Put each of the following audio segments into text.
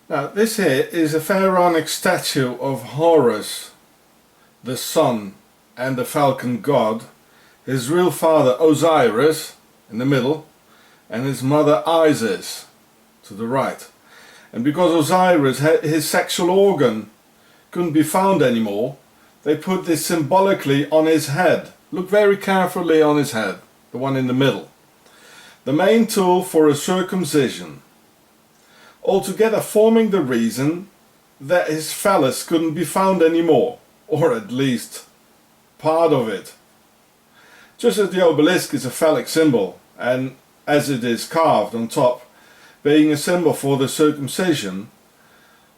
Now this here is a pharaonic statue of Horus, the sun and the falcon god, his real father Osiris in the middle, and his mother Isis to the right. And because Osiris, his sexual organ, couldn't be found anymore, they put this symbolically on his head. Look very carefully on his head, the one in the middle. The main tool for a circumcision, altogether forming the reason that his phallus couldn't be found anymore, or at least part of it. Just as the obelisk is a phallic symbol, and as it is carved on top, being a symbol for the circumcision,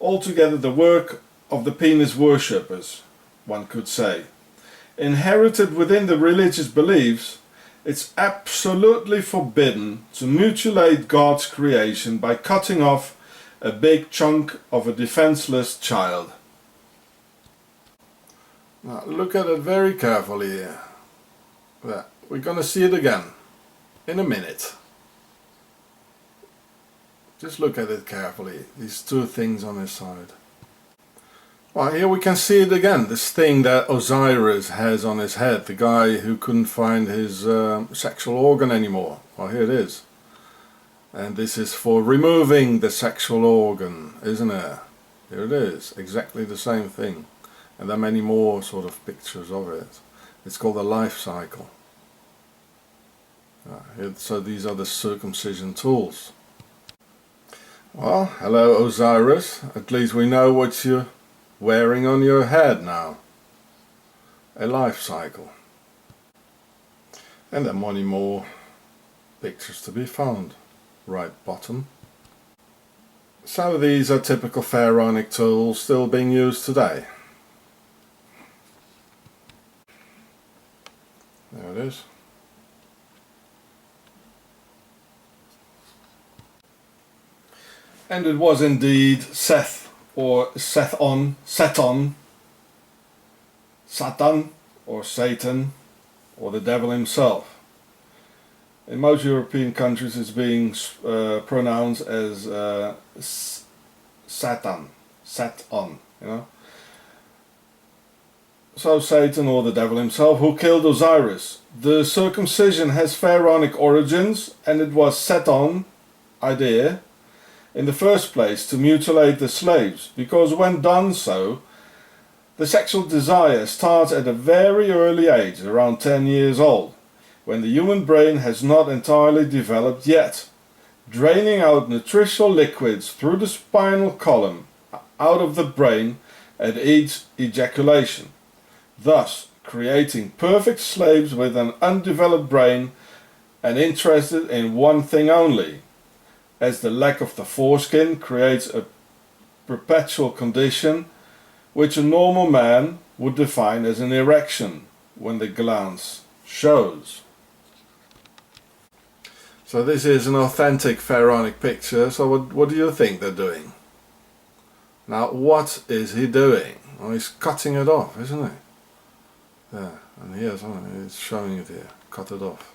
altogether the work of the penis worshippers, one could say. Inherited within the religious beliefs, it's absolutely forbidden to mutilate God's creation by cutting off a big chunk of a defenseless child. Now look at it very carefully here. There. We're going to see it again in a minute. Just look at it carefully, these two things on his side. Well, here we can see it again, this thing that Osiris has on his head, the guy who couldn't find his sexual organ anymore. Well, here it is. And this is for removing the sexual organ, isn't it? Here it is, exactly the same thing. And there are many more sort of pictures of it. It's called a life cycle. So these are the circumcision tools. Well, hello Osiris, at least we know what you're wearing on your head now. A life cycle. And there are many more pictures to be found. Right bottom. So these are typical pharaonic tools still being used today. There it is. And it was indeed Seth, or Sethon, Satan, or Satan, or the devil himself. In most European countries it's being pronounced as Satan, you know. So Satan, or the devil himself, who killed Osiris. The circumcision has pharaonic origins, and it was Satan idea in the first place to mutilate the slaves, because when done so, the sexual desire starts at a very early age, around 10 years old, when the human brain has not entirely developed yet, draining out nutritional liquids through the spinal column out of the brain at each ejaculation, thus creating perfect slaves with an undeveloped brain and interested in one thing only, as the lack of the foreskin creates a perpetual condition which a normal man would define as an erection when the glans shows. So this is an authentic pharaonic picture, so what do you think they're doing? Now what is he doing? Well, he's cutting it off, isn't he? There, and here's he's showing it here, cut it off.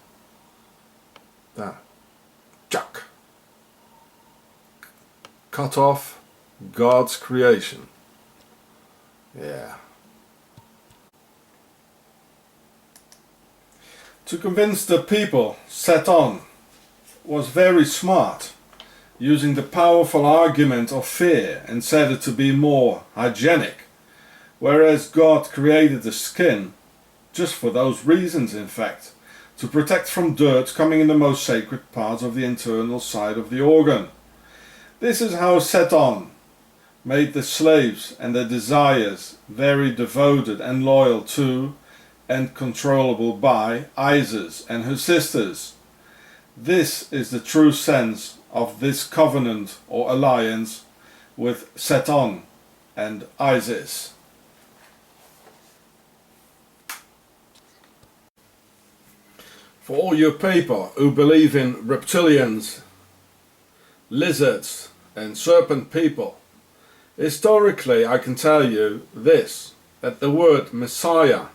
There, chuck. Cut off God's creation. Yeah. To convince the people, Satan was very smart, using the powerful argument of fear, and said it to be more hygienic, whereas God created the skin just for those reasons, in fact, to protect from dirt coming in the most sacred parts of the internal side of the organ. This is how Satan made the slaves and their desires very devoted and loyal to and controllable by Isis and her sisters. This is the true sense of this covenant or alliance with Satan and Isis. For all you people who believe in reptilians, lizards and serpent people, historically I can tell you this, that the word Messiah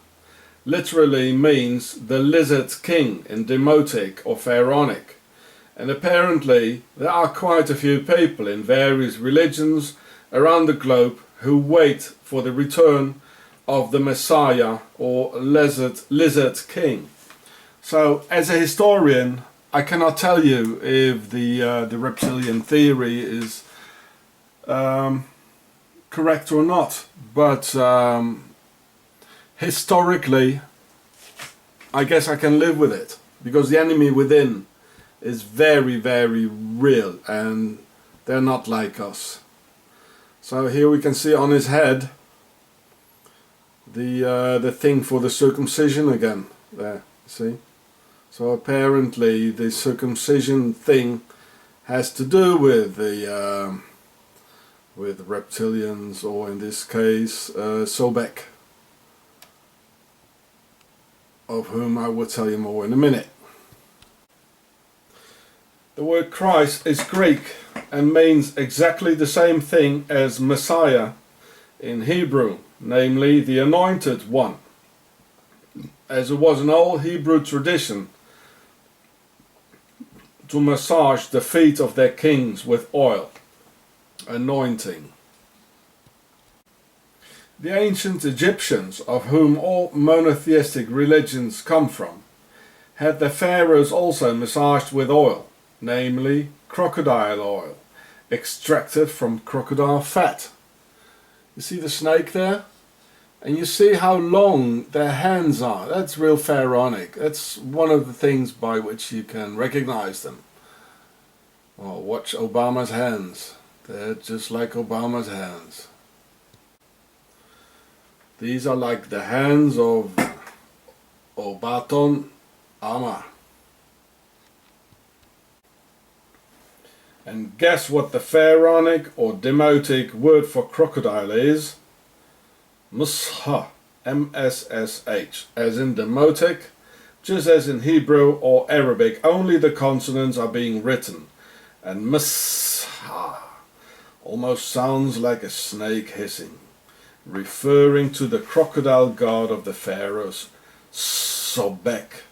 literally means the lizard king in Demotic or Pharaonic, And apparently there are quite a few people in various religions around the globe who wait for the return of the Messiah or lizard king. So as a historian, I cannot tell you if the reptilian theory is correct or not, but historically I guess I can live with it, because the enemy within is very, very real, and they're not like us. So here we can see on his head the thing for the circumcision again. There, see? So apparently the circumcision thing has to do with the with reptilians, or in this case Sobek, of whom I will tell you more in a minute. The word Christ is Greek and means exactly the same thing as Messiah in Hebrew, namely the anointed one, as it was an old Hebrew tradition to massage the feet of their kings with oil, anointing. The ancient Egyptians, of whom all monotheistic religions come from, had their pharaohs also massaged with oil, namely crocodile oil, extracted from crocodile fat. You see the snake there? And you see how long their hands are. That's real pharaonic. That's one of the things by which you can recognize them. Well, watch Obama's hands. They're just like Obama's hands. These are like the hands of Obaton Ama. And guess what the pharaonic or demotic word for crocodile is? Musha, M-S-S-H, as in demotic, just as in Hebrew or Arabic, only the consonants are being written. And Musha almost sounds like a snake hissing, referring to the crocodile god of the pharaohs, Sobek,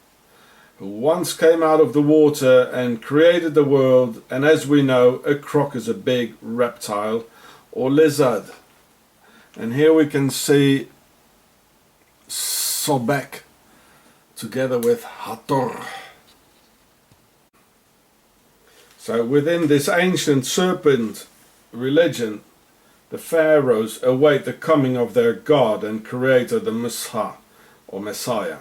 who once came out of the water and created the world. And as we know, a croc is a big reptile or lizard. And here we can see Sobek together with Hathor. So within this ancient serpent religion, the pharaohs await the coming of their god and creator, the Messiah or Messiah,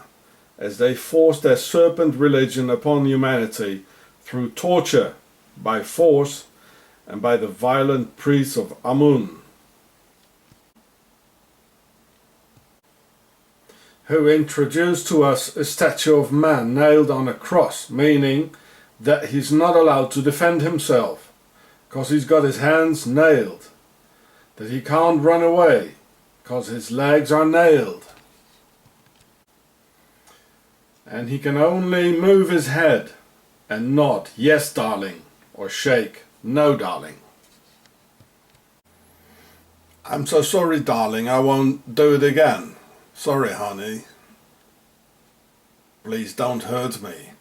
as they force their serpent religion upon humanity through torture, by force, and by the violent priests of Amun, who introduced to us a statue of man nailed on a cross, meaning that he's not allowed to defend himself because he's got his hands nailed, that he can't run away because his legs are nailed, and he can only move his head and nod, yes darling, or shake, no darling. I'm so sorry darling, I won't do it again. Sorry honey. Please don't hurt me.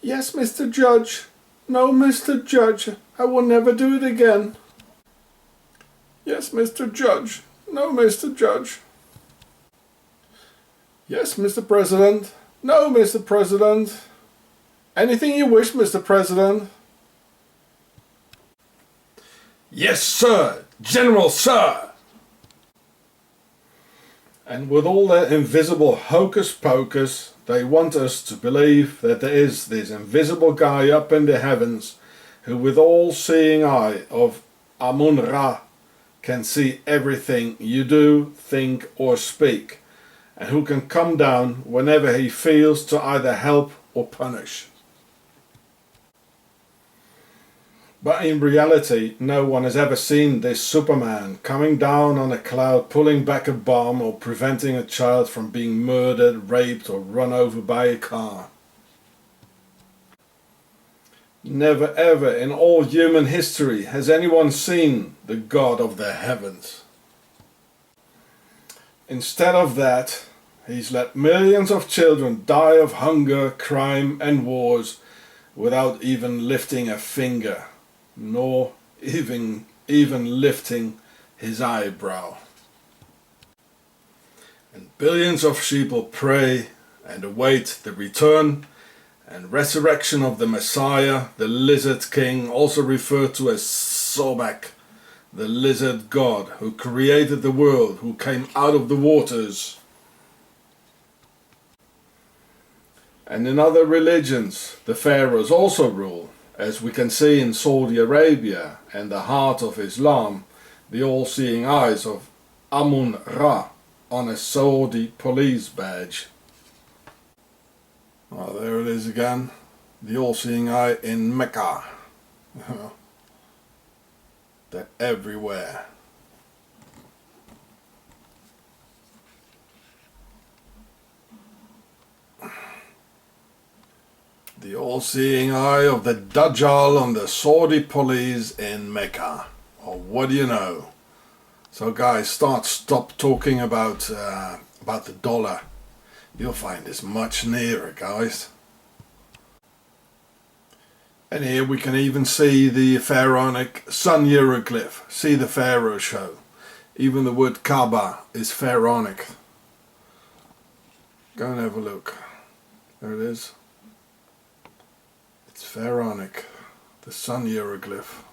Yes, Mr. Judge. No, Mr. Judge, I will never do it again. Yes, Mr. Judge. No, Mr. Judge. Yes, Mr. President. No, Mr. President. Anything you wish, Mr. President. Yes, sir. General, sir. And with all their invisible hocus pocus, they want us to believe that there is this invisible guy up in the heavens who, with all-seeing eye of Amun-Ra, can see everything you do, think or speak, and who can come down whenever he feels to either help or punish. But in reality, no one has ever seen this Superman coming down on a cloud, pulling back a bomb, or preventing a child from being murdered, raped, or run over by a car. Never ever in all human history has anyone seen the God of the heavens. Instead of that, he's let millions of children die of hunger, crime and wars, without even lifting a finger, nor even lifting his eyebrow. And billions of sheeple pray and await the return and resurrection of the Messiah, the Lizard King, also referred to as Sobek, the Lizard God, who created the world, who came out of the waters. And in other religions, the pharaohs also rule, as we can see in Saudi Arabia and the heart of Islam, the all-seeing eyes of Amun-Ra on a Saudi police badge. Oh, there it is again, the all-seeing eye in Mecca. They're everywhere. The all-seeing eye of the Dajjal on the Saudi police in Mecca. Oh, what do you know? So guys, stop talking about the dollar. You'll find this much nearer, guys. And here we can even see the pharaonic sun hieroglyph. See the Pharaoh show. Even the word Kaaba is pharaonic. Go and have a look. There it is. It's pharaonic. The sun hieroglyph.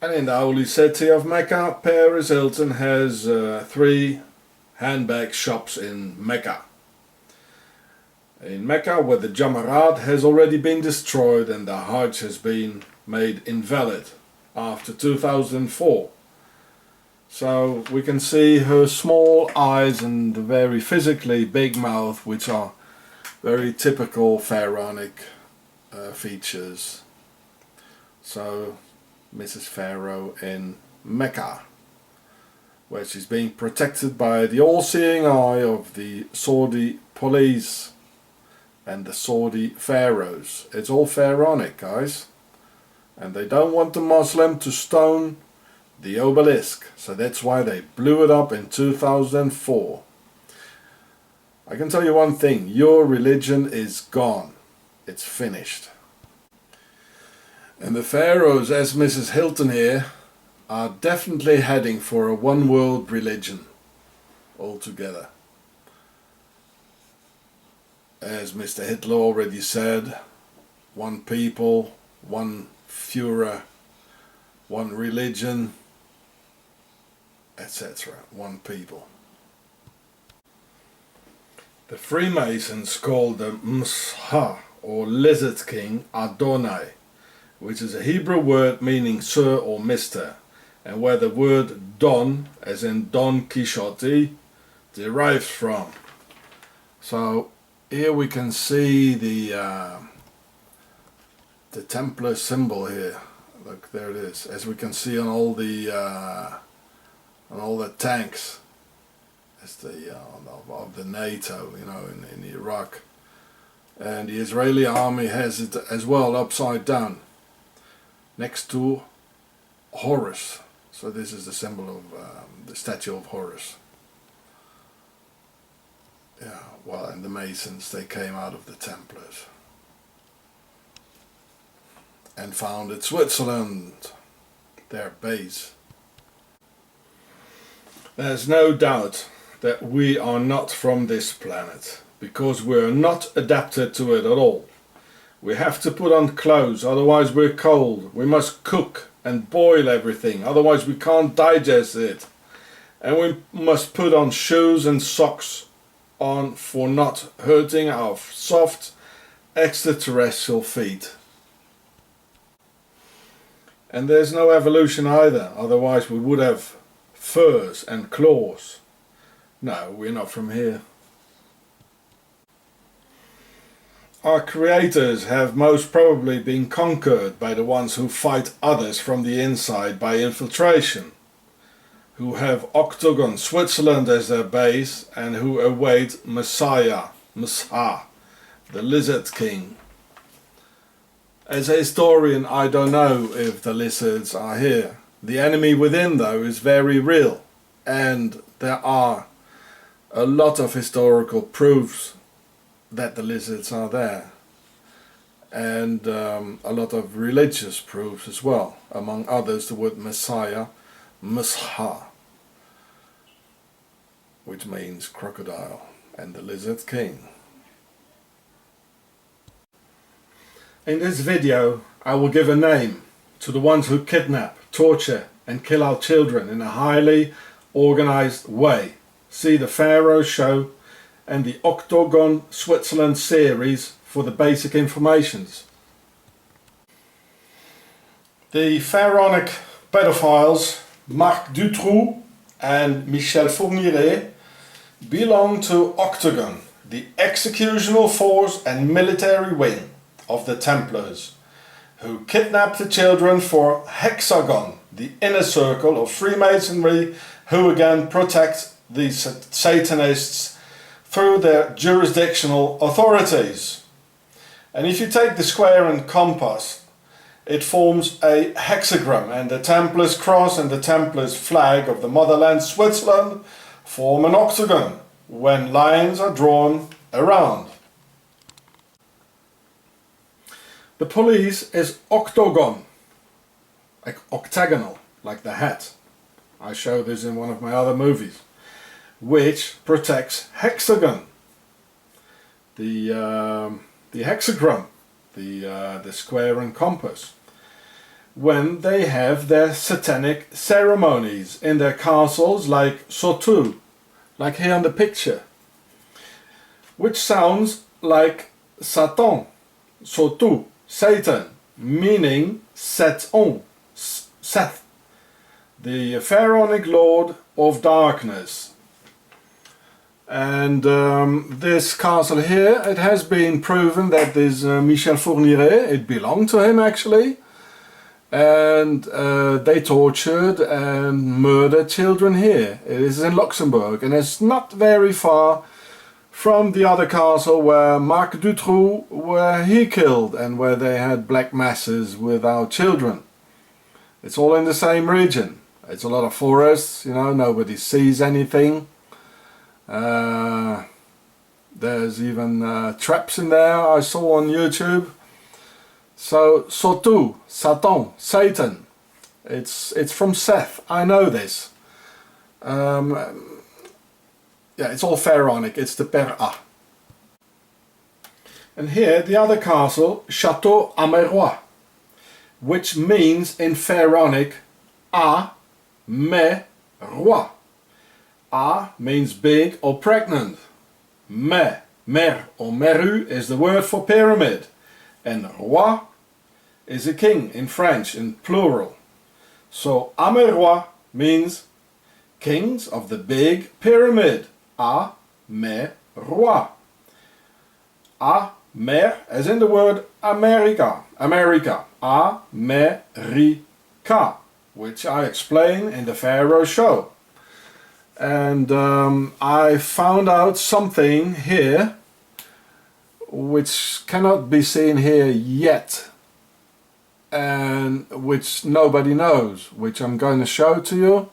And in the holy city of Mecca, Paris Hilton has 3 handbag shops in Mecca. In Mecca, where the Jamarat has already been destroyed and the Hajj has been made invalid after 2004. So we can see her small eyes and the very physically big mouth, which are very typical pharaonic features. So Mrs. Pharaoh in Mecca, where she's being protected by the all-seeing eye of the Saudi police and the Saudi pharaohs. It's all pharaonic, guys, and they don't want the Muslim to stone the obelisk, so that's why they blew it up in 2004. I can tell you one thing, your religion is gone. It's finished. And the pharaohs, as Mrs. Hilton here, are definitely heading for a one world religion altogether. As Mr. Hitler already said, one people, one Führer, one religion, etc. One people. The Freemasons call the Msha, or Lizard King, Adonai, which is a Hebrew word meaning sir or mister, and where the word Don, as in Don Quixote, derives from. So here we can see the Templar symbol here. Look, there it is. As we can see on all the tanks, as the of the NATO, you know, in Iraq, and the Israeli army has it as well upside down, next to Horus. So this is the symbol of the statue of Horus. Yeah, well, and the Masons, they came out of the Templars and founded Switzerland, their base. There's no doubt that we are not from this planet, because we're not adapted to it at all. We have to put on clothes, otherwise we're cold. We must cook and boil everything, otherwise we can't digest it. And we must put on shoes and socks on for not hurting our soft extraterrestrial feet. And there's no evolution either, otherwise we would have furs and claws. No, we're not from here. Our creators have most probably been conquered by the ones who fight others from the inside by infiltration, who have Octagon, Switzerland as their base, and who await Messiah, Msha, the Lizard King. As a historian, I don't know if the lizards are here. The enemy within, though, is very real, and there are a lot of historical proofs that the lizards are there. and a lot of religious proofs as well. Among others, the word Messiah, Mesha, which means crocodile, and the lizard king. In this video, I will give a name to the ones who kidnap, torture and kill our children in a highly organized way. See the Pharaoh show and the Octagon Switzerland series for the basic informations. The pharaonic pedophiles Marc Dutroux and Michel Fourniret belong to Octagon, the executional force and military wing of the Templars, who kidnap the children for Hexagon, the inner circle of Freemasonry, who again protect the Satanists through their jurisdictional authorities. And if you take the square and compass, it forms a hexagram, and the Templars cross and the Templars flag of the motherland Switzerland form an octagon when lines are drawn around. The police is octagon, like octagonal, like the hat. I show this in one of my other movies, which protects hexagon, the hexagram, the square and compass, when they have their satanic ceremonies in their castles, like Sotu, like here in the picture, which sounds like Satan, Sotu, Satan, meaning Seton, Seth, the pharaonic lord of darkness. And this castle here, it has been proven that this Michel Fourniret, it belonged to him actually, and they tortured and murdered children here. It is in Luxembourg, and it's not very far from the other castle where Marc Dutroux, where he killed and where they had black masses with our children. It's all in the same region. It's a lot of forests, you know, nobody sees anything. There's even traps in there I saw on YouTube. So Sotu, Satan, Satan, it's from Seth, I know this. Yeah, it's all pharaonic, it's the Per-A. And here the other castle, Chateau Amérois, which means in pharaonic A, Me, Roi. A means big or pregnant. Me, Mer or Meru is the word for pyramid. And Roi is a king in French, in plural. So Amérois means kings of the big pyramid. A, me, roi. A, mer, as in the word America. America. America, which I explain in the Pharaoh show. And I found out something here which cannot be seen here yet, and which nobody knows, which I'm going to show to you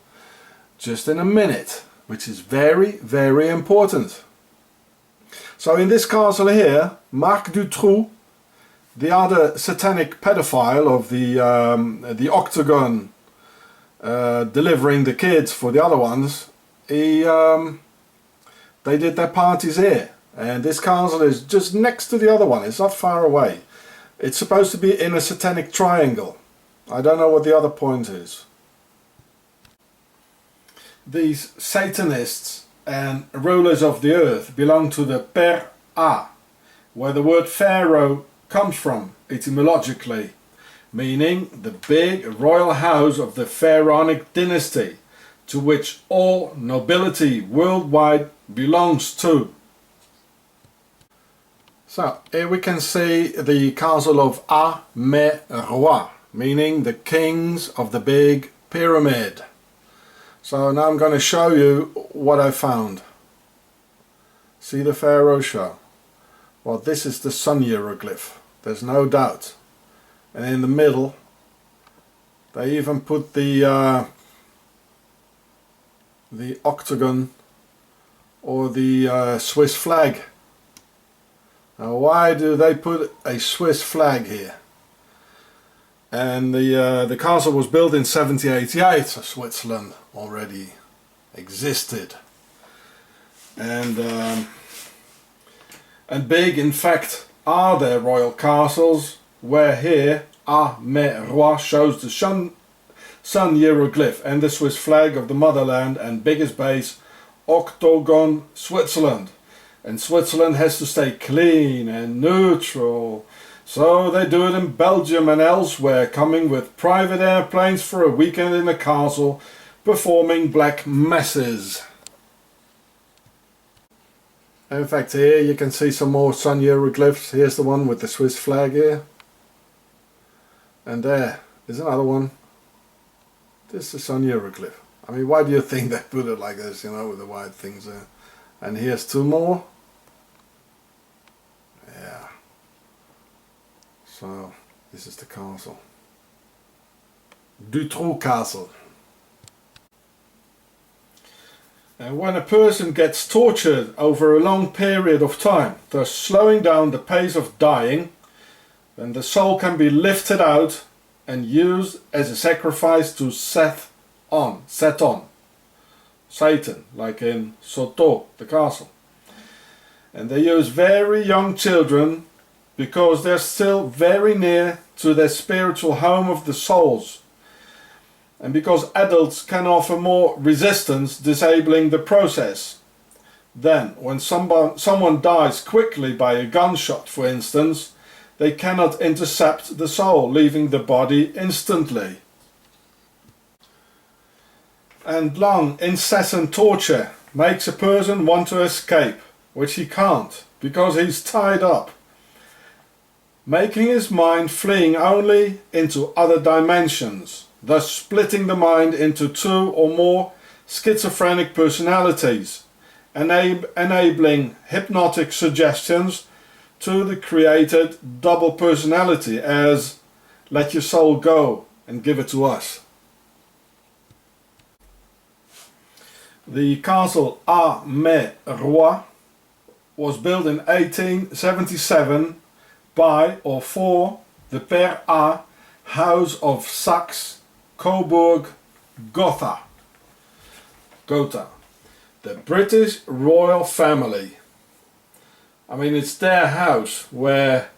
just in a minute, which is very, very important. So in this castle here, Marc Dutroux, the other satanic pedophile of the Octagon, delivering the kids for the other ones, they did their parties here. And this castle is just next to the other one, it's not far away. It's supposed to be in a satanic triangle. I don't know what the other point is. These Satanists and rulers of the earth belong to the Per-A, where the word Pharaoh comes from etymologically, meaning the big royal house of the pharaonic dynasty, to which all nobility worldwide belongs to. So here we can see the castle of Amérois, meaning the kings of the big pyramid. So now I'm going to show you what I found. See the Pharaoh show? Well, this is the sun hieroglyph, there's no doubt. And in the middle they even put the octagon or the Swiss flag. Now why do they put a Swiss flag here? And the castle was built in 1788, so Switzerland already existed. And big, in fact, are their royal castles, where here A Mais Roi shows the sun hieroglyph and the Swiss flag of the motherland, and biggest base Octagon Switzerland. And Switzerland has to stay clean and neutral, so they do it in Belgium and elsewhere, coming with private airplanes for a weekend in a castle, performing black masses. In fact, here you can see some more sun hieroglyphs. Here's the one with the Swiss flag here. And there is another one. This is the sun hieroglyph. I mean, why do you think they put it like this, you know, with the white things there? And here's two more. Yeah. So, this is the castle. Dutroux Castle. And when a person gets tortured over a long period of time, thus slowing down the pace of dying, then the soul can be lifted out and used as a sacrifice to Satan, Satan, like in Soto, the castle. And they use very young children because they're still very near to their spiritual home of the souls. And because adults can offer more resistance, disabling the process. Then, when someone dies quickly by a gunshot, for instance, they cannot intercept the soul, leaving the body instantly. And long, incessant torture makes a person want to escape, which he can't, because he's tied up, making his mind fleeing only into other dimensions, thus splitting the mind into two or more schizophrenic personalities, enabling hypnotic suggestions to the created double personality as, let your soul go and give it to us. The castle A Mais Roi was built in 1877 by or for the Pharaohs House of Saxe-Coburg-Gotha, the British royal family. I mean, it's their house where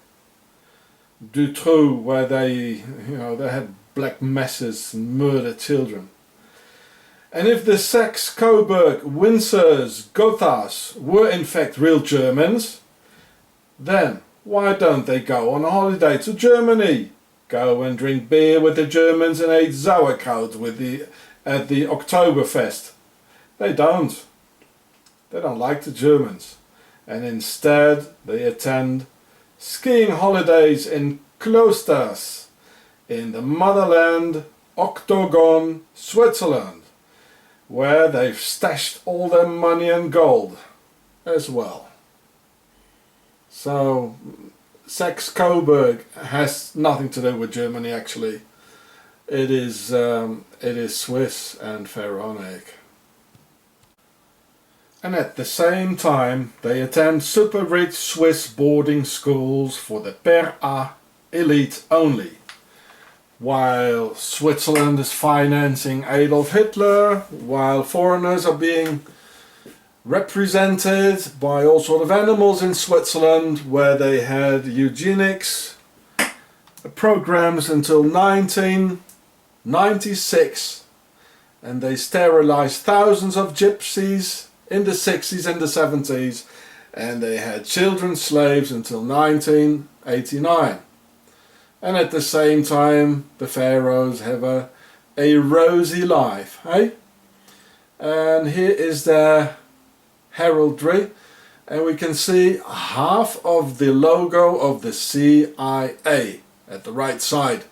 Dutroux, where they had black masses and murdered children. And if the Saxe-Coburg, Windsors, Gothas were in fact real Germans, then why don't they go on a holiday to Germany? Go and drink beer with the Germans and eat sauerkraut at the Oktoberfest. They don't. They don't like the Germans. And instead they attend skiing holidays in cloisters in the motherland Octagon, Switzerland, where they've stashed all their money and gold as well. So Saxe-Coburg has nothing to do with Germany actually. It is Swiss and Pharaonic. And at the same time they attend super rich Swiss boarding schools for the Per-A elite only, while Switzerland is financing Adolf Hitler, while foreigners are being represented by all sorts of animals in Switzerland, where they had eugenics programs until 1996, and they sterilized thousands of gypsies in the 60s and the 70s, and they had children slaves until 1989. And at the same time the pharaohs have a rosy life, eh? And here is their heraldry, and we can see half of the logo of the CIA at the right side.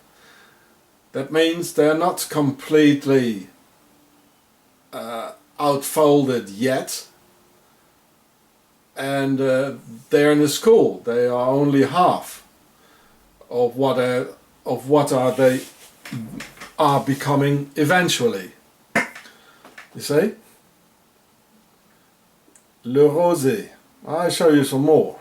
That means they're not completely outfolded yet, and they're in a school. They are only half of what they are becoming eventually. You see? Le Rosé. I'll show you some more.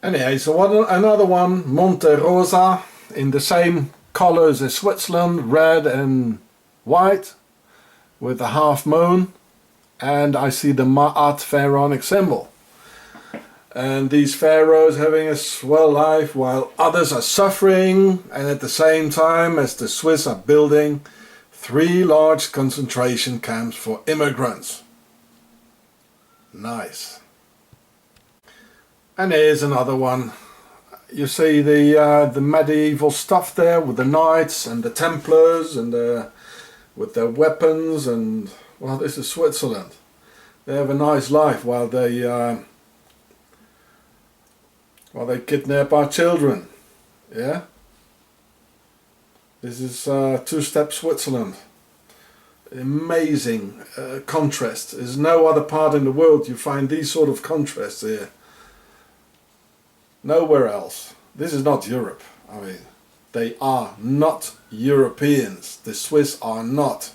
Anyway, so another one, Monte Rosa, in the same colors as Switzerland, red and white, with the half moon, and I see the Ma'at pharaonic symbol. And these pharaohs having a swell life while others are suffering, and at the same time as the Swiss are building 3 large concentration camps for immigrants. Nice. And here's another one. You see the medieval stuff there with the knights and the Templars and with their weapons, and well, this is Switzerland. They have a nice life while they kidnap our children. Yeah. This is two-step Switzerland. Amazing contrast. There's no other part in the world you find these sort of contrasts here. Nowhere else. This is not Europe. I mean, they are not Europeans. The Swiss are not.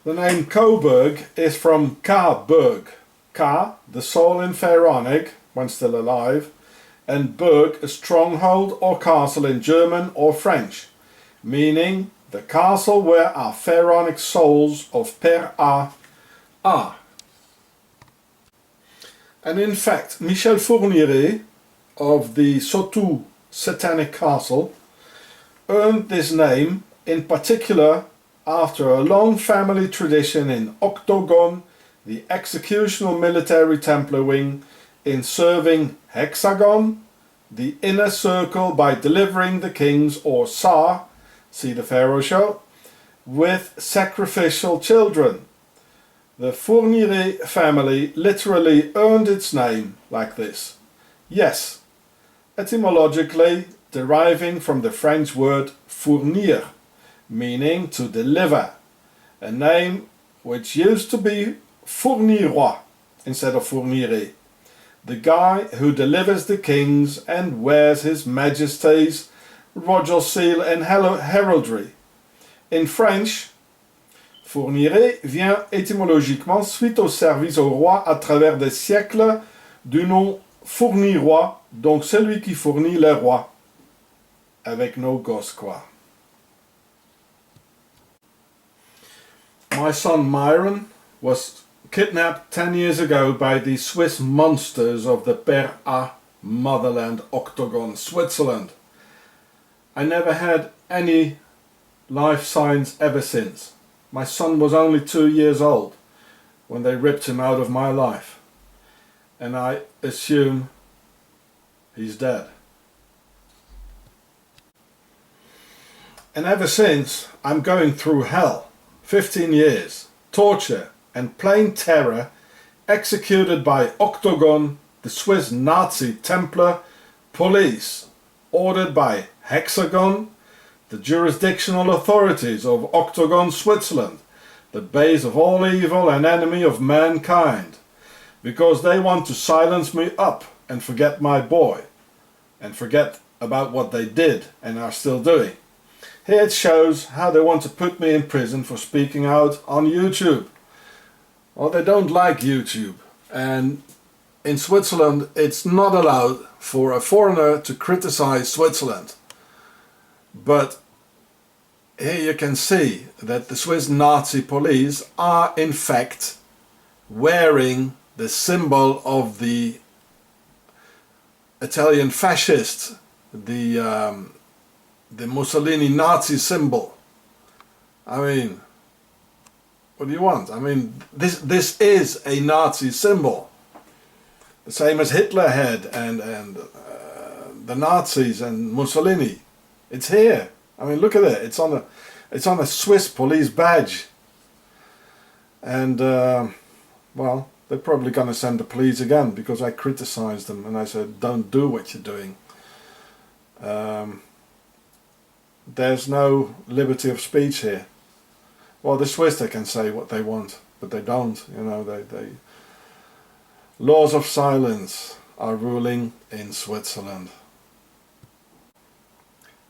The name Coburg is from Ka-burg. Ka, the soul in Pharaonic, when still alive, and Burg, a stronghold or castle in German or French, meaning the castle where our pharaonic souls of Per-A are. And in fact, Michel Fourniret of the Sotou Satanic Castle earned this name in particular after a long family tradition in Octogon, the executional military Templar wing, in serving Hexagon, the inner circle, by delivering the kings or Tsar, see the Pharaoh show, with sacrificial children. The Fourniret family literally earned its name like this. Yes, etymologically deriving from the French word fournir, meaning to deliver, a name which used to be Fourniroi instead of Fourniret, the guy who delivers the kings and wears his majesty's royal seal and heraldry. In French, Fourniret vient étymologiquement suite au service au roi à travers des siècles du nom fourniroi, donc celui qui fournit le roi, avec no gosse quoi. My son Myron was kidnapped 10 years ago by the Swiss monsters of the Per-A motherland Octogon, Switzerland. I never had any life signs ever since. My son was only 2 years old when they ripped him out of my life, and I assume he's dead. And ever since, I'm going through hell. 15 years, torture and plain terror executed by Octogon, the Swiss Nazi Templar police, ordered by Hexagon, the jurisdictional authorities of Octogon, Switzerland, the base of all evil and enemy of mankind, because they want to silence me up and forget my boy, and forget about what they did and are still doing. Here it shows how they want to put me in prison for speaking out on YouTube. Well, they don't like YouTube, and in Switzerland it's not allowed for a foreigner to criticize Switzerland. But here you can see that the Swiss Nazi police are in fact wearing the symbol of the Italian fascists, the Mussolini Nazi symbol. I mean, what do you want? I mean, this is a Nazi symbol, the same as Hitler had and the Nazis and Mussolini. It's here. I mean, look at it. It's on a Swiss police badge. And well, they're probably going to send the police again because I criticized them and I said, don't do what you're doing. There's no liberty of speech here. Well, the Swiss, they can say what they want, but they don't. You know, they laws of silence are ruling in Switzerland.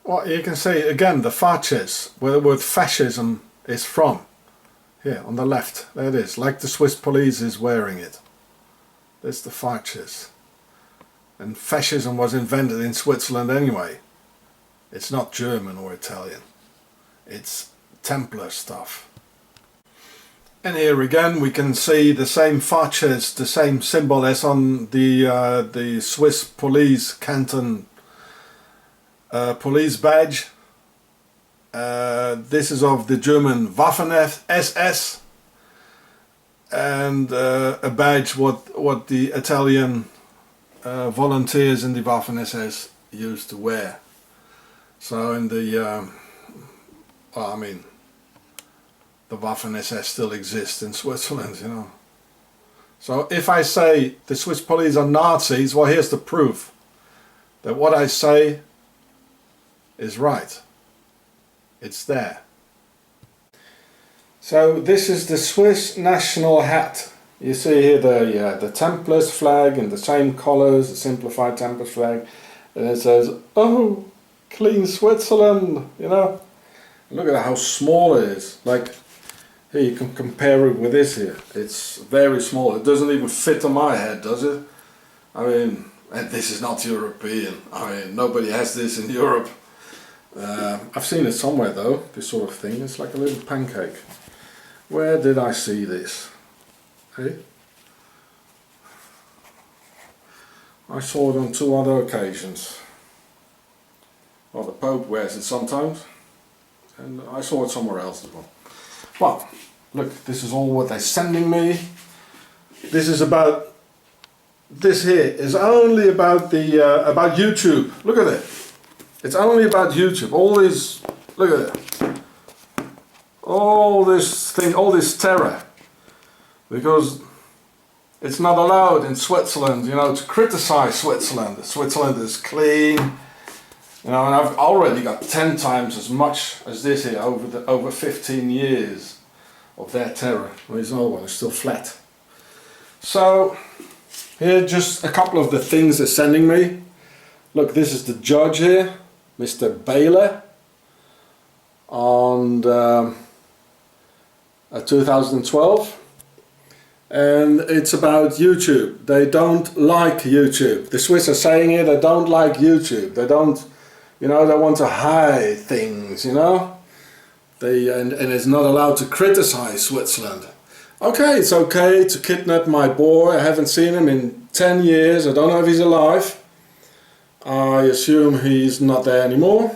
Well, you can see again the PHARAOHS, where the word fascism is from. Here on the left, there it is, like the Swiss police is wearing it. There's the PHARAOHS. And fascism was invented in Switzerland anyway. It's not German or Italian. It's Templar stuff. And here again we can see the same PHARAOHS, the same symbol as on the Swiss police canton police badge. This is of the German Waffen-SS, and a badge what the Italian volunteers in the Waffen-SS used to wear. So in the, well, I mean, the Waffen-SS still exists in Switzerland, you know. So if I say the Swiss police are Nazis, well, here's the proof that what I say is right. It's there. So this is the Swiss national hat. You see here the Templars flag in the same colours, the simplified Templars flag, and it says, "Oh, clean Switzerland," you know. Look at how small it is. Like, here you can compare it with this here. It's very small. It doesn't even fit on my head, does it? I mean, and this is not European. I mean, nobody has this in Europe. I've seen it somewhere though, this sort of thing. It's like a little pancake. Where did I see this? Hey? I saw it on 2 other occasions. Well, the Pope wears it sometimes, and I saw it somewhere else as well. Well, look, this is all what they're sending me. This is about, this here is only about the, about YouTube. Look at it. It's only about YouTube. All this, look at it. All this thing, all this terror. Because it's not allowed in Switzerland, you know, to criticize Switzerland. Switzerland is clean. You know, and I've already got 10 times as much as this here over 15 years of their terror. Well, there's another one, it's still flat. So, here just a couple of the things they're sending me. Look, this is the judge here, Mr. Baylor, on 2012. And it's about YouTube. They don't like YouTube. The Swiss are saying it, they don't like YouTube. They don't, you know, they want to hide things, you know. And it's not allowed to criticize Switzerland. Okay, it's okay to kidnap my boy. I haven't seen him in 10 years. I don't know if he's alive. I assume he's not there anymore.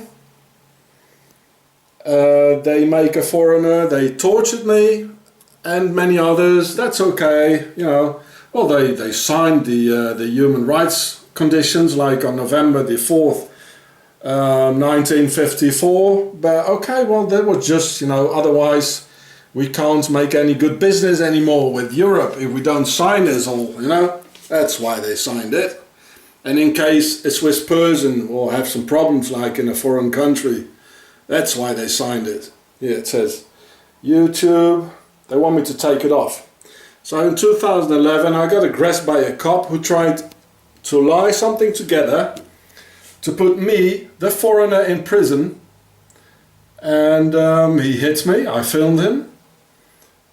They make a foreigner. They tortured me and many others. That's okay, you know. Well, they signed the human rights conditions, like on November the 4th, 1954. But okay, well, that was just, you know, otherwise we can't make any good business anymore with Europe if we don't sign this all, you know. That's why they signed it. And in case a Swiss person will have some problems like in a foreign country, that's why they signed it. Here it says, YouTube, they want me to take it off. So in 2011 I got aggressed by a cop who tried to lie something together to put me, the foreigner, in prison. And he hit me, I filmed him.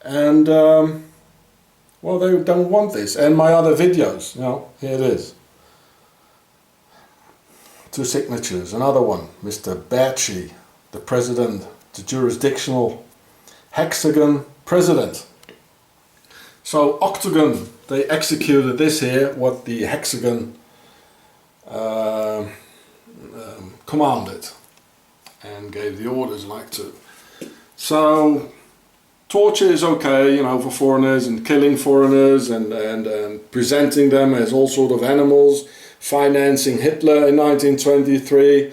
And well, they don't want this. And my other videos, you know, here it is. 2 signatures, another one, Mr. Berchi, the president, the jurisdictional hexagon president. So octagon, they executed this here, what the hexagon commanded and gave the orders like to. So torture is okay, you know, for foreigners, and killing foreigners and presenting them as all sort of animals. Financing Hitler in 1923,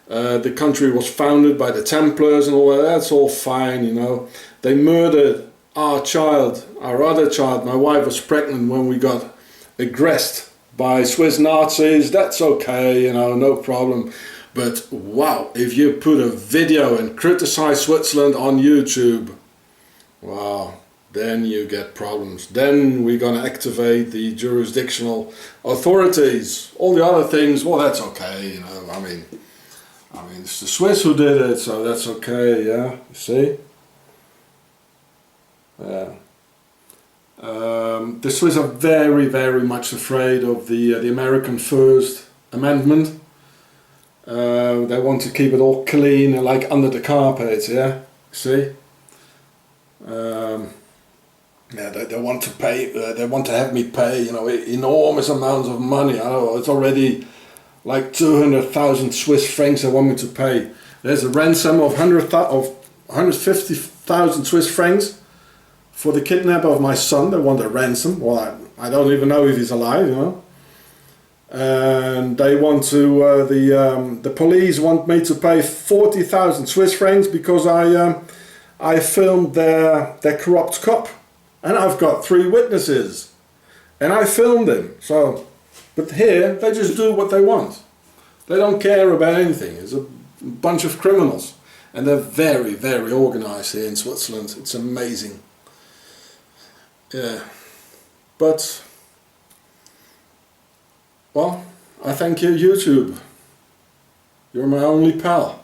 the country was founded by the Templars and all that. That's all fine, you know. They murdered our child, our other child. My wife was pregnant when we got aggressed by Swiss Nazis. That's okay, you know, no problem. But wow, if you put a video and criticize Switzerland on YouTube, wow, then you get problems. Then we're going to activate the jurisdictional authorities. All the other things, well, that's okay, you know. I mean, it's the Swiss who did it, so that's okay, yeah, you see? Yeah. The Swiss are very, very much afraid of the American First Amendment. They want to keep it all clean and like under the carpet, yeah, see? Yeah, they want to pay, they want to have me pay, you know, enormous amounts of money. I know, it's already like 200,000 Swiss francs they want me to pay. There's a ransom of 150,000 Swiss francs for the kidnap of my son. They want a ransom. Well, I don't even know if he's alive, you know. And they want to, the police want me to pay 40,000 Swiss francs because I filmed their corrupt cop. And I've got 3 witnesses. And I filmed him. So, but here, they just do what they want. They don't care about anything. It's a bunch of criminals. And they're very, very organized here in Switzerland. It's amazing. Yeah. But, well, I thank you, YouTube. You're my only pal.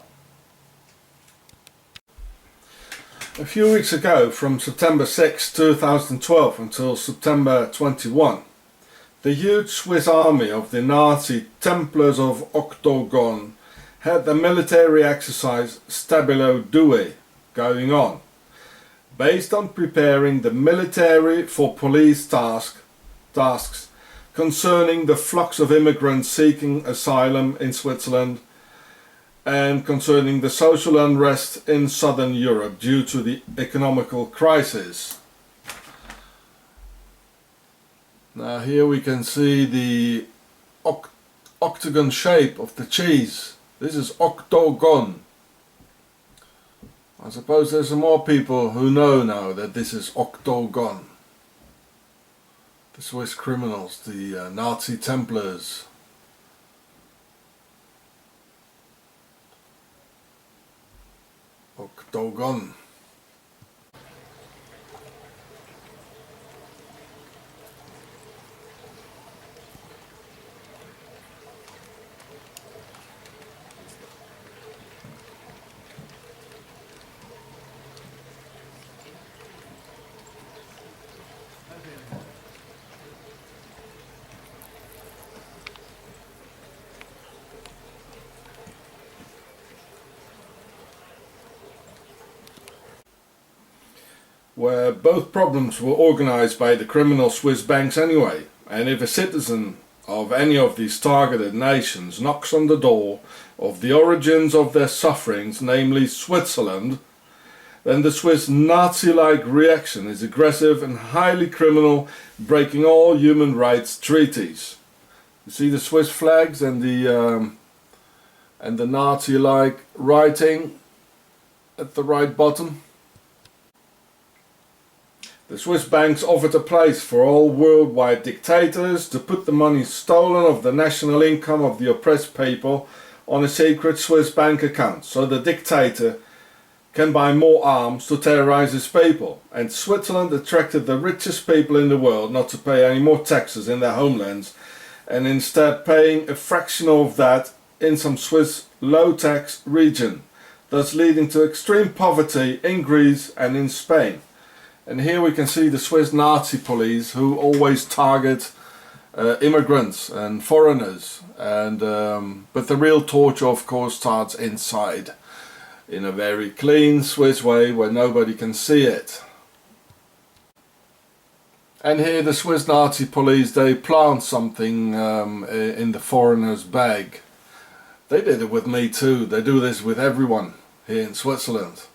A few weeks ago, from September 6, 2012 until September 21, the huge Swiss army of the Nazi Templars of Octagon had the military exercise Stabilo Due going on, based on preparing the military for police tasks concerning the flux of immigrants seeking asylum in Switzerland and concerning the social unrest in southern Europe due to the economical crisis. Now here we can see the octagon shape of the cheese. This is octagon. I suppose there's some more people who know now that this is octagon. The Swiss criminals, the Nazi Templars. Octagon. Where both problems were organized by the criminal Swiss banks anyway, and if a citizen of any of these targeted nations knocks on the door of the origins of their sufferings, namely Switzerland, then the Swiss Nazi-like reaction is aggressive and highly criminal, breaking all human rights treaties. You see the Swiss flags and the Nazi-like writing at the right bottom? The Swiss banks offered a place for all worldwide dictators to put the money stolen of the national income of the oppressed people on a secret Swiss bank account, so the dictator can buy more arms to terrorize his people. And Switzerland attracted the richest people in the world not to pay any more taxes in their homelands, and instead paying a fraction of that in some Swiss low-tax region, thus leading to extreme poverty in Greece and in Spain. And here we can see the Swiss Nazi police who always target immigrants and foreigners. And but the real torture, of course, starts inside, in a very clean Swiss way where nobody can see it. And here the Swiss Nazi police, they plant something in the foreigner's bag. They did it with me too. They do this with everyone here in Switzerland.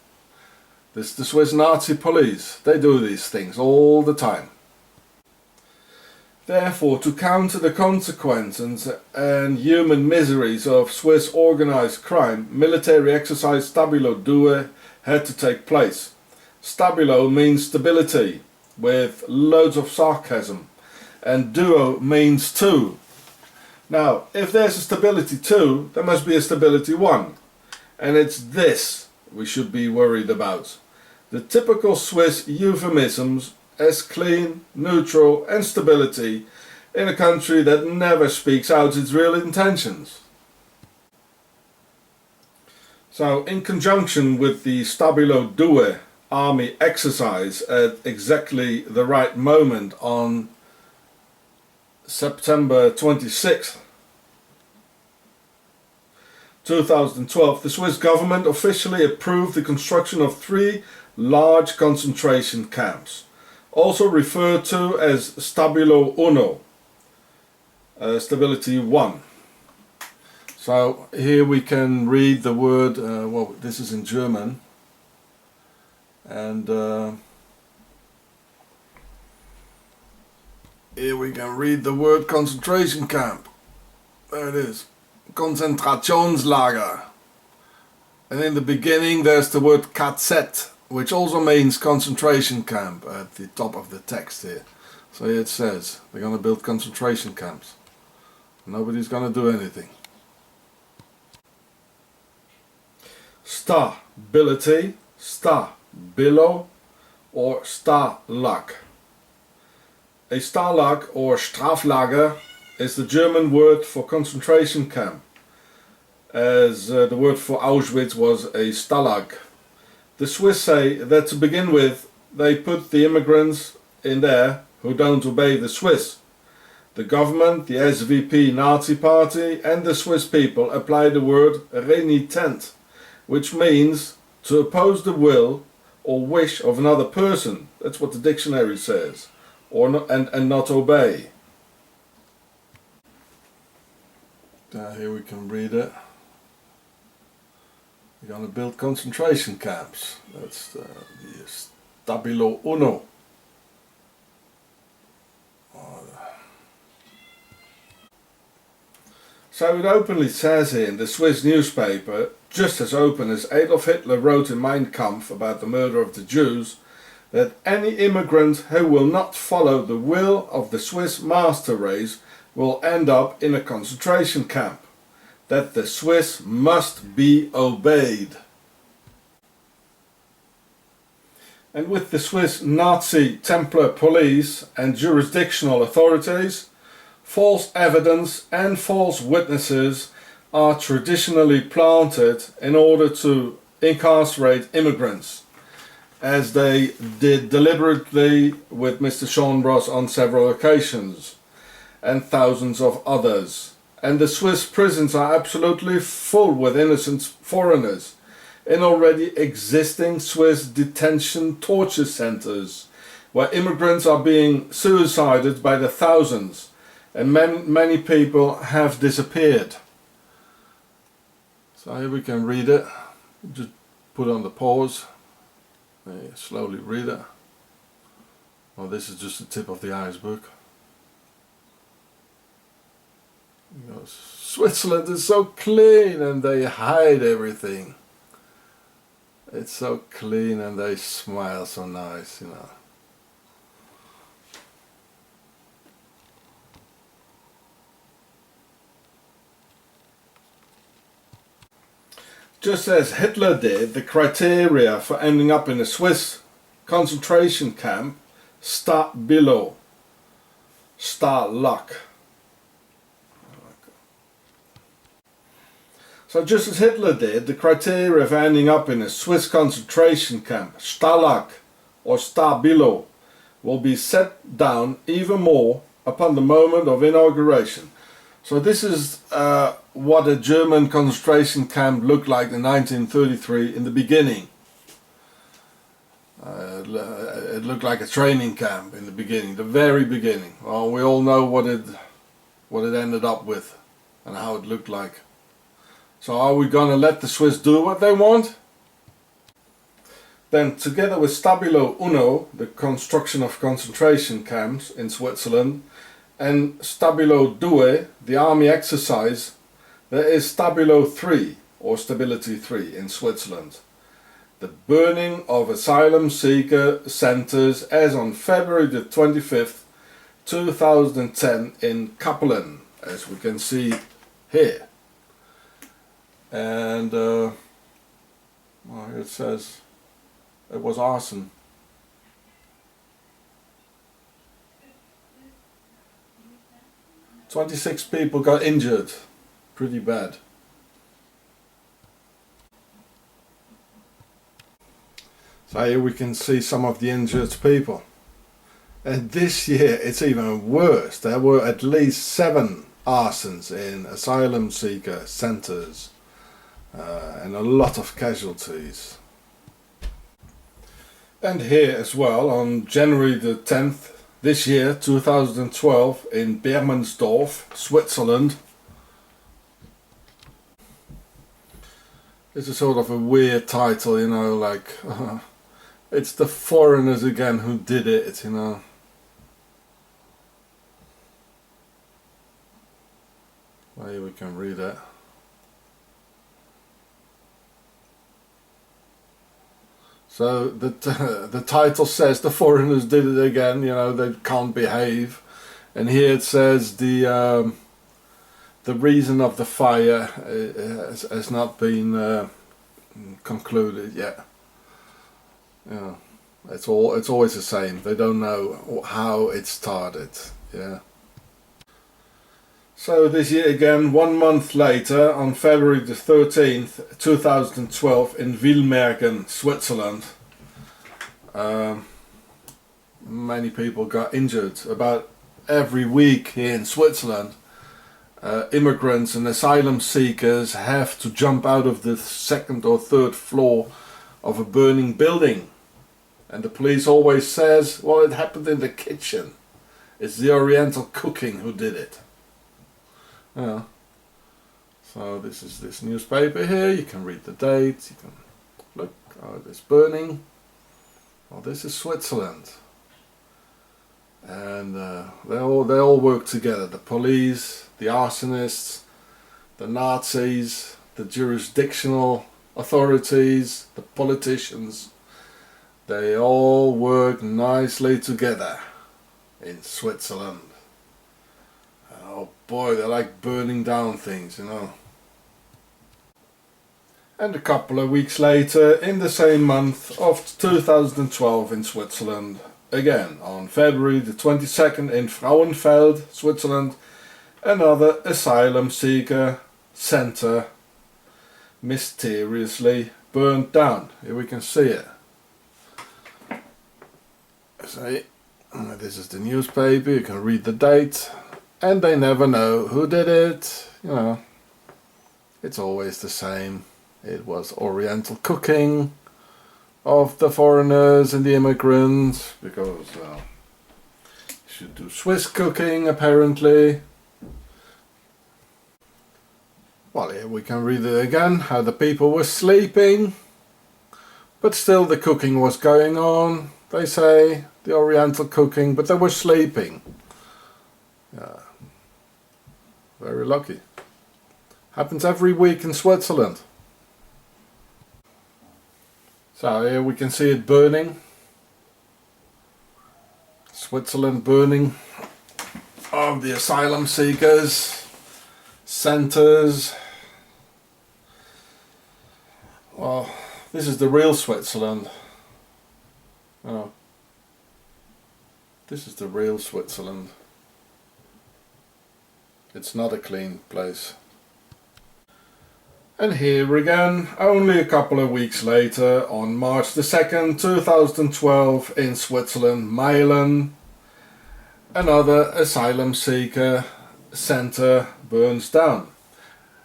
This is the Swiss Nazi police. They do these things all the time. Therefore, to counter the consequences and human miseries of Swiss organized crime, military exercise Stabilo Due had to take place. Stabilo means stability, with loads of sarcasm, and duo means two. Now, if there's a stability 2, there must be a stability 1, and it's this we should be worried about. The typical Swiss euphemisms as clean, neutral and stability in a country that never speaks out its real intentions. So, in conjunction with the Stabilo Due army exercise at exactly the right moment on September 26th, 2012, the Swiss government officially approved the construction of 3 large concentration camps, also referred to as Stabilo Uno, Stability 1. So here we can read the word, well, this is in German, and here we can read the word concentration camp. There it is. Konzentrationslager. And in the beginning there's the word KZ, which also means concentration camp at the top of the text here. So here it says they're going to build concentration camps. Nobody's going to do anything. Stability, stabilo, or Stalag. A Stalag or Straflager is the German word for concentration camp, as the word for Auschwitz was a Stalag. The Swiss say that to begin with they put the immigrants in there who don't obey the Swiss. The government, the SVP Nazi party and the Swiss people apply the word renitent, which means to oppose the will or wish of another person. That's what the dictionary says, or not, and not obey. Here we can read it. We're going to build concentration camps. That's the Stabilo Uno. So it openly says here in the Swiss newspaper, just as open as Adolf Hitler wrote in Mein Kampf about the murder of the Jews, that any immigrant who will not follow the will of the Swiss master race will end up in a concentration camp, that the Swiss must be obeyed. And with the Swiss Nazi Templar police and jurisdictional authorities, false evidence and false witnesses are traditionally planted in order to incarcerate immigrants, as they did deliberately with Mr. Sean Ross on several occasions, and thousands of others. And the Swiss prisons are absolutely full with innocent foreigners in already existing Swiss detention torture centers, where immigrants are being suicided by the thousands, and many people have disappeared. So here we can read it. Just put on the pause. Slowly read it. Well, this is just the tip of the iceberg. You know, Switzerland is so clean and they hide everything. It's so clean and they smile so nice, you know. Just as Hitler did, the criteria for ending up in a Swiss concentration camp, Stabilo, Stalag. So just as Hitler did, the criteria for ending up in a Swiss concentration camp, Stalag or Stabilo, will be set down even more upon the moment of inauguration. So this is what a German concentration camp looked like in 1933 in the beginning. It looked like a training camp in the beginning, the very beginning. Well, we all know what it ended up with and how it looked like. So are we going to let the Swiss do what they want? Then, together with Stabilo Uno, the construction of concentration camps in Switzerland, and Stabilo Due, the army exercise, there is Stabilo 3, or Stability 3, in Switzerland. The burning of asylum seeker centers as on February the 25th, 2010 in Kappelen, as we can see here. And well, it says it was arson. "26 people got injured, pretty bad." So here we can see some of the injured people. And this year it's even worse. There were at least 7 arsons in asylum seeker centres and a lot of casualties. And here as well, on January the 10th this year, 2012, in Bermensdorf, Switzerland. It's a sort of a weird title, you know, like it's the foreigners again who did it, you know. Well, here we can read it. So the title says the foreigners did it again, you know, they can't behave. And here it says the reason of the fire has not been concluded yet. Yeah, it's always the same. They don't know how it started. Yeah. So this year again, 1 month later, on February the 13th, 2012, in Wilmergen, Switzerland, many people got injured. About every week here in Switzerland, immigrants and asylum seekers have to jump out of the 2nd or 3rd floor of a burning building. And the police always says, well, it happened in the kitchen. It's the Oriental cooking who did it. Yeah. So this is this newspaper here. You can read the date. You can look. Oh, it's burning. Well, this is Switzerland, and they all work together. The police, the arsonists, the Nazis, the jurisdictional authorities, the politicians. They all work nicely together in Switzerland. Oh boy, they like burning down things, you know. And a couple of weeks later, in the same month of 2012 in Switzerland, again on February the 22nd in Frauenfeld, Switzerland, another asylum seeker centre mysteriously burned down. Here we can see it. See, this is the newspaper, you can read the date. And they never know who did it, you know. It's always the same. It was Oriental cooking of the foreigners and the immigrants, because you should do Swiss cooking apparently. Well, here we can read it again, how the people were sleeping, but still the cooking was going on, they say, the Oriental cooking, but they were sleeping. Yeah. Very lucky. Happens every week in Switzerland. So here we can see it burning. Switzerland burning of the asylum seekers, centres. Well, this is the real Switzerland. Oh. This is the real Switzerland. It's not a clean place. And here again, only a couple of weeks later, on March the 2nd, 2012, in Switzerland, Meilen, another asylum seeker centre burns down.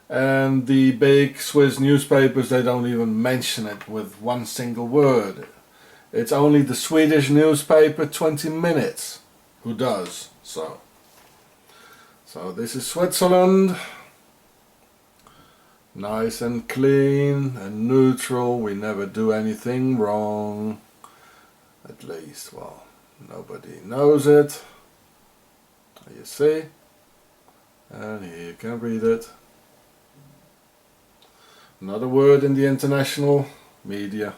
And the big Swiss newspapers, they don't even mention it with one single word. It's only the Swedish newspaper 20 Minutes who does so. So this is Switzerland, nice and clean and neutral. We never do anything wrong, at least, well, nobody knows it, you see, and here you can read it. Not a word in the international media,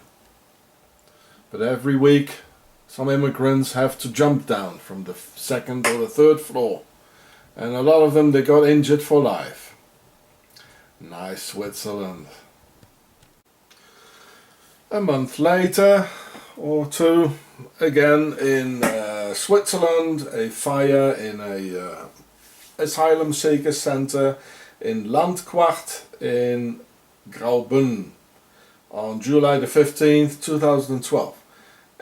but every week some immigrants have to jump down from the 2nd or the 3rd floor. And a lot of them, they got injured for life. Nice Switzerland. A month later, or two, again in Switzerland, a fire in a asylum seeker centre in Landquart in Graubünden on July the 15th, 2012.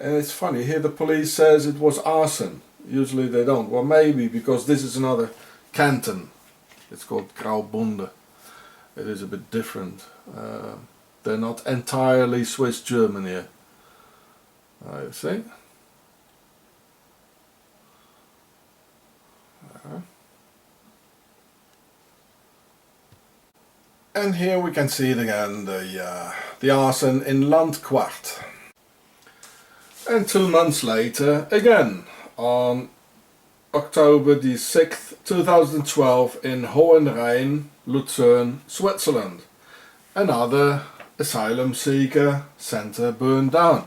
And it's funny, here the police says it was arson. Usually they don't. Well, maybe because this is another canton. It's called Graubünden. It is a bit different. They're not entirely Swiss German here. You see? And here we can see it again, the arson in Landquart. And 2 months later, again, on October the 6th, 2012, in Hohenrhein, Lucerne, Switzerland. Another asylum seeker center burned down.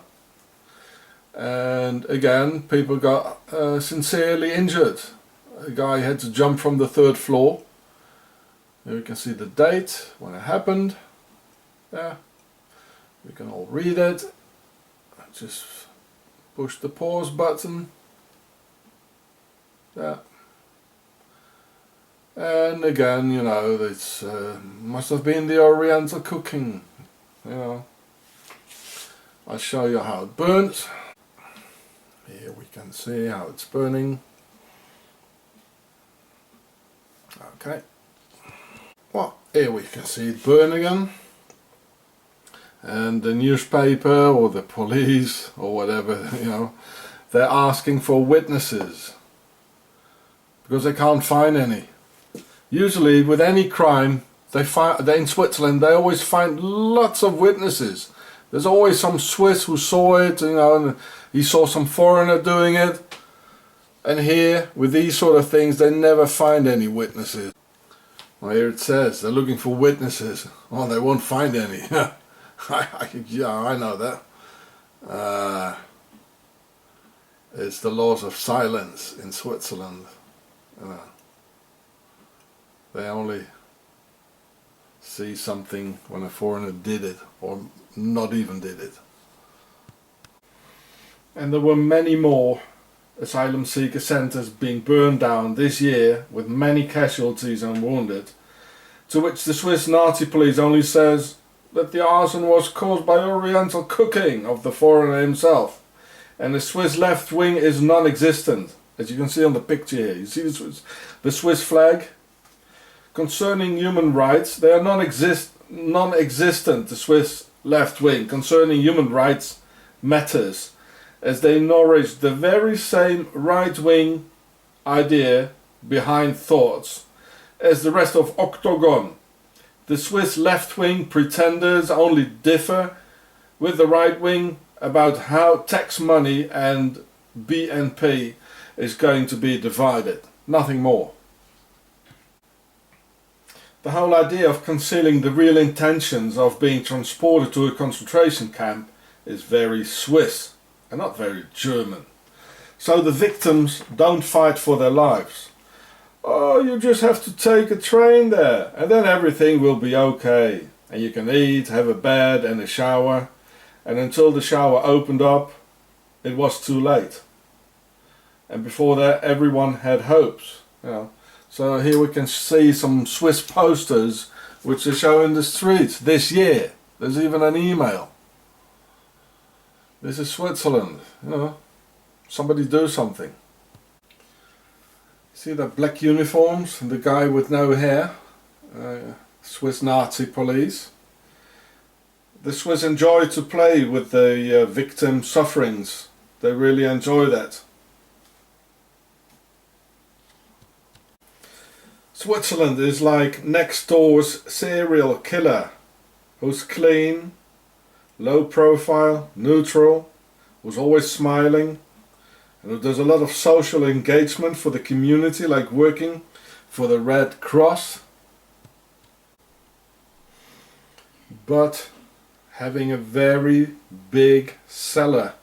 And again, people got sincerely injured. A guy had to jump from the 3rd floor. Here you can see the date when it happened. Yeah, we can all read it. Just push the pause button. Yeah. And again, you know, it's must have been the Oriental cooking. You know, I'll show you how it burns. Here we can see how it's burning. Okay. Well, here we can see it burn again. And the newspaper or the police or whatever, you know, they're asking for witnesses because they can't find any. Usually with any crime, they in Switzerland they always find lots of witnesses. There's always some Swiss who saw it, you know, and he saw some foreigner doing it. And here, with these sort of things, they never find any witnesses. Well, here it says they're looking for witnesses. Well, they won't find any. Yeah, I know that. It's the laws of silence in Switzerland. They only see something when a foreigner did it, or not even did it. And there were many more asylum seeker centres being burned down this year with many casualties and wounded, to which the Swiss Nazi police only says that the arson was caused by Oriental cooking of the foreigner himself, and the Swiss left wing is non-existent, as you can see on the picture here. You see the Swiss flag? Concerning human rights, they are non-existent, the Swiss left wing, concerning human rights matters, as they nourish the very same right-wing idea behind thoughts as the rest of Octagon. The Swiss left-wing pretenders only differ with the right-wing about how tax money and BNP is going to be divided. Nothing more. The whole idea of concealing the real intentions of being transported to a concentration camp is very Swiss and not very German. So the victims don't fight for their lives. Oh, you just have to take a train there and then everything will be okay. And you can eat, have a bed and a shower. And until the shower opened up, it was too late. And before that, everyone had hopes. You know. So here we can see some Swiss posters which are shown in the streets this year. There's even an email. This is Switzerland. You know, somebody do something. See the black uniforms and the guy with no hair, Swiss Nazi police. The Swiss enjoy to play with the victim sufferings. They really enjoy that. Switzerland is like next door's serial killer, who's clean, low profile, neutral, who's always smiling, and who does a lot of social engagement for the community, like working for the Red Cross, but having a very big cellar